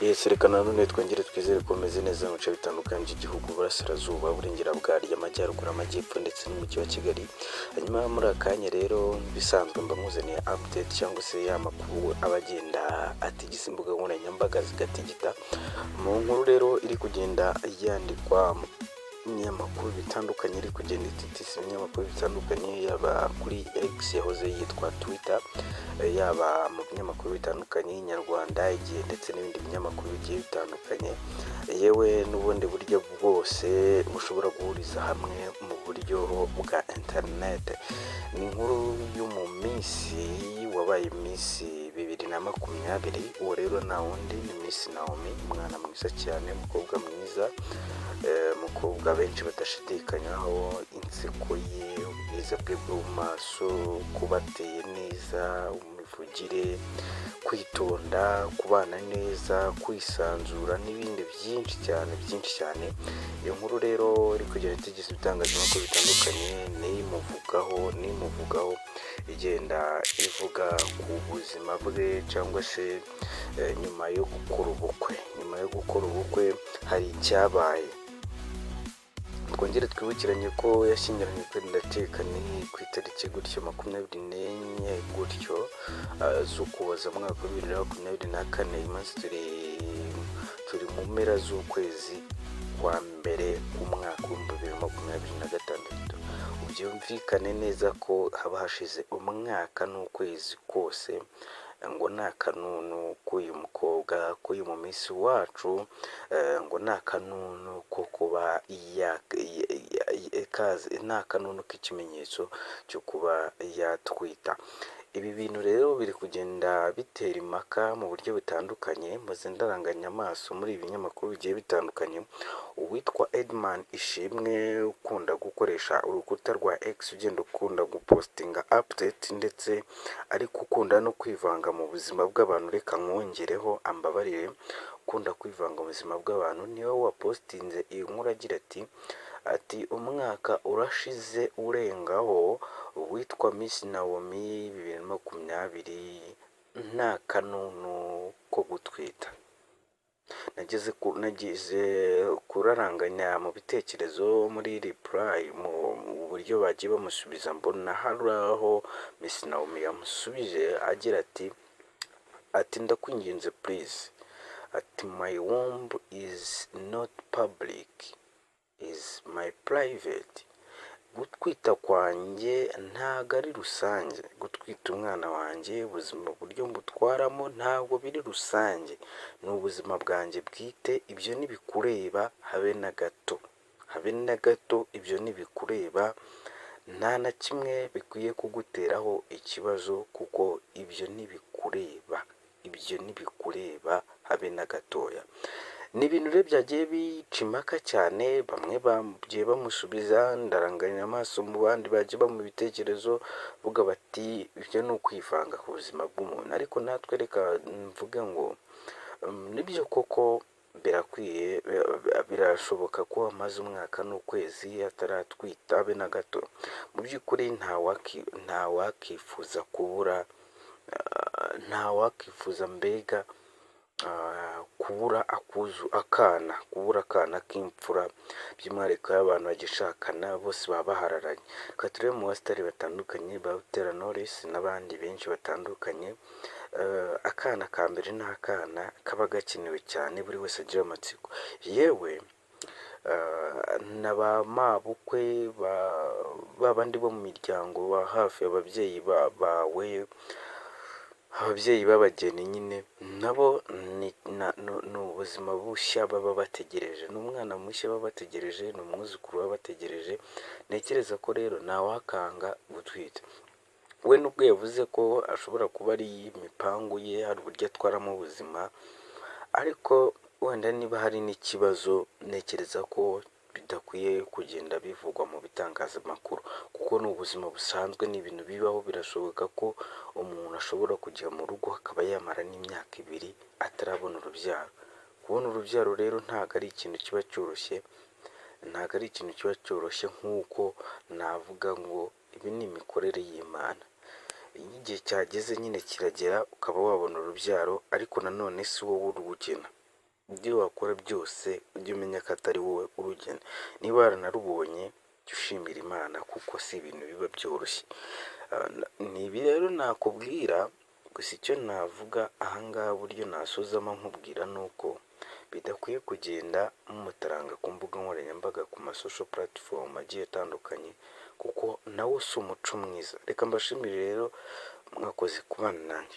Reka nanone twongere twizere ko meze neza mu bice bitandukanye by'igihugu, Burasirazuba, Burengera bwaryo, Amajyaruguru, Amajyepfo ndetse n'umujyi wa Kigali. Hanyuma muri akanya rero bisanzwe mba muzaniye update cyangwa se ya makuru abagenda atigisa imbuga nkoranyambaga zigatigita. Mu nkuru rero iri kugenda yandikwa ibinyamakuru bitandukanye, iri kugenda ititisa ibinyamakuru bitandukanye, yaba kuri X yahoze yitwa Twitter, yaba mu binyamakuru bitandukanye, Inyarwanda, Igihe ndetse n'ibindi binyamakuru bigiye bitandukanye, yewe n'ubundi buryo bwose bushobora guhuriza hamwe mu buryo bwa internet. Ni inkuru yo mu minsi wabaye Miss 2020. Uwo rero nta wundi ni Miss Naomi, umwana mwiza cyane, umukobwa mwiza, umukobwa benshi badashidikanyaho, inseko ye, ubwiza bwe bwo mu maso, kuba ateye neza, imivugire, kwitonda, kubana neza, kwisanzura n'ibindi byinshi cyane. Iyo nkuru rero iri kugenda itigisa ibitangazamakuru bitandukanye, nimuvugaho igenda ivuga ku buzima bwe, cyangwa se nyuma yo gukora ubukwe hari icyabaye. Twongere twibukiranye ko yashyingiranywe ndakeka ni ku itariki gutyo 24 gutyo z'Ukuboza mu mwaka wa 2024. Maze turi mu mpera z'ukwezi kwa mbere umwaka wa 2026. Byumvikane neza ko haba hashize umwaka n'ukwezi kose, ngo nta kanunu k'uyu mukobwa, k'uyu mu minsi wacu, ngo nta kanunu ko kuba nta kanunu k'ikimenyetso cyo kuba yatwita. Ibi bintu rero biri kugenda bitera impaka mu buryo butandukanye. Maze ndaranganya amaso muri ibi binyamakuru bigiye bitandukanye, uwitwa Edman Ishimwe ukunda gukoresha urukuta rwa X, ugenda ukunda gupostinga update ndetse ariko ukunda no kwivanga mu buzima bw'abantu, reka mwongereho ambabarire, ukunda kwivanga mu buzima bw'abantu, niwe wapostinze iyi nkuru agira ati umwaka urashize urengaho, witwa Miss Naomi 2020 nta kanunu ko gutwita. Nageze kuraranganya mu bitekerezo muri reply mu buryo bagiye bamusubiza, mbona hari aho Miss Naomi yamusubije agira ati ndakwinginze please, ati my womb is not public, is my private. Gutwita kwanjye ntago ari rusange, gutwita umwana wanjye, ubuzima buryo mbutwaramo ntabwo biri rusange, ni ubuzima bwanjye bwite, ibyo ntibikureba habe na gato, ibyo ntibikureba, nta na kimwe bikwiye kuguteraho ikibazo, kuko ibyo ntibikureba habe na gatoya. Ni ibintu rero byagiye bica impaka cyane, bamwe bagiye bamusubiza, ndaranganya amaso mu bandi bagiye bamu bitekerezo vuga bati ibyo ni ukwivanga ku buzima bw'umuntu. Ariko natwe reka mvuge ngo nibyo koko birakwiye, birashoboka ko amaze umwaka n'ukwezi ataratwita habe na gato. Mu by'ukuri nta wakifuza kubura, nta wakifuza mbega kubura akana k'imfura, by'umwihariko y'abantu bagishakana bose baba bahararanye. Reka turebe mu basitari batandukanye ba Butera Knowless n'abandi benshi batandukanye, akana ka mbere ni akana kaba gakenewe cyane, buri wese agira amatsiko. Yewe na ba mabukwe, ba bandi bo mu miryango wa hafi, ababyeyi bawe, ababyeyi b'abageni nyine, nabo ni ubuzima bushya baba bategereje, ni umwana mushya baba bategereje, ni umwuzukuru baba bategereje. Ntekereza ko rero ntawakanga gutwita. We nubwo yavuze ko ashobora kuba ari imipangu ye, hari uburyo atwaramo ubuzima, ariko wenda niba hari n'ikibazo, ntekereza ko bidakwiye kugenda bivugwa mu bitangazamakuru, kuko ni ubuzima busanzwe, ni ibintu bibaho. Birashoboka ko umuntu ashobora kujya mu rugo akaba yamara n'imyaka 2 atarabona urubyaro. Kubona urubyaro rero ntabwo ari ikintu kiba cyoroshye, nk'uko navuga ngo ibi ni imikorere y'Imana. Igihe cyageze nyine kiragera ukaba wabona urubyaro, ariko nanone si wowe urugena. ibyo wakora byose ujye umenya ko atari wowe urugena, niba waranarubonye jya ushimira Imana kuko si ibintu biba byoroshye. Ni ibi rero nakubwira, gusa icyo navuga ahangaha uburyo nasuzamo nkubwira ni uko bidakwiye kugenda mumutaranga ku mbuga nkoranyambaga ku masosho platform agiye atandukanye, kuko nawo si umuco mwiza. Reka mbashimire rero, mwakoze kubana nanjye.